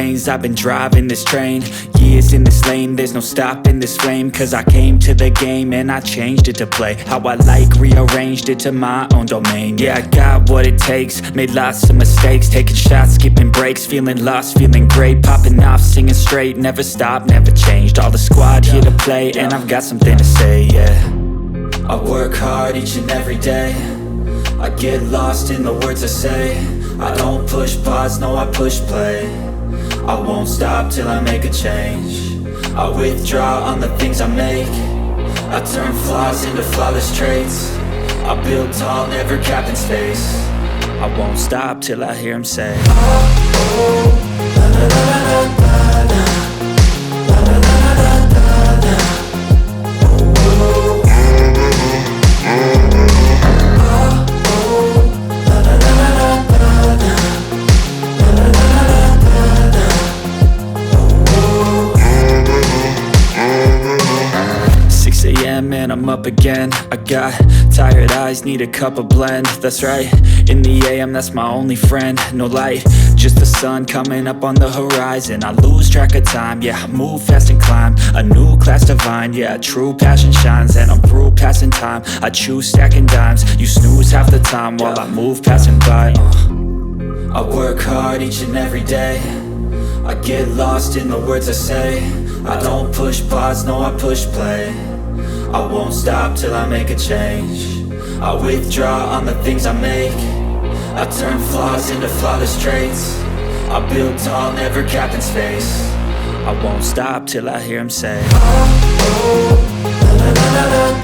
lanes, I've been driving this train. Years in this lane, there's no stopping this flame. Cause I came to the game and I changed it to play how I like, rearranged it to my own domain. Yeah, I got what it takes, made lots of mistakes, taking shots, skipping breaks, feeling lost, feeling great, popping off, singing straight, never stopped, never changed. All the squad here to play, and I've got something to say, yeah. I work hard each and every day, I get lost in the words I say. I don't push pause, no I push play. I won't stop till I make a change. I withdraw on the things I make. I turn flaws into flawless traits. I build tall, never capped in space. I won't stop till I hear him say, oh, oh, la la la la la la. Man, I'm up again. I got tired eyes, need a cup of blend. That's right, in the AM, that's my only friend. No light, just the sun coming up on the horizon. I lose track of time, yeah, I move fast and climb a new class divine, yeah, true passion shines. And I'm through passing time, I choose stacking dimes. You snooze half the time while I move passing by. I work hard each and every day, I get lost in the words I say. I don't push pause, no I push play. I won't stop till I make a change. I withdraw on the things I make. I turn flaws into flawless traits. I build tall, never capped in space. I won't stop till I hear him say, oh, oh, la la la la la.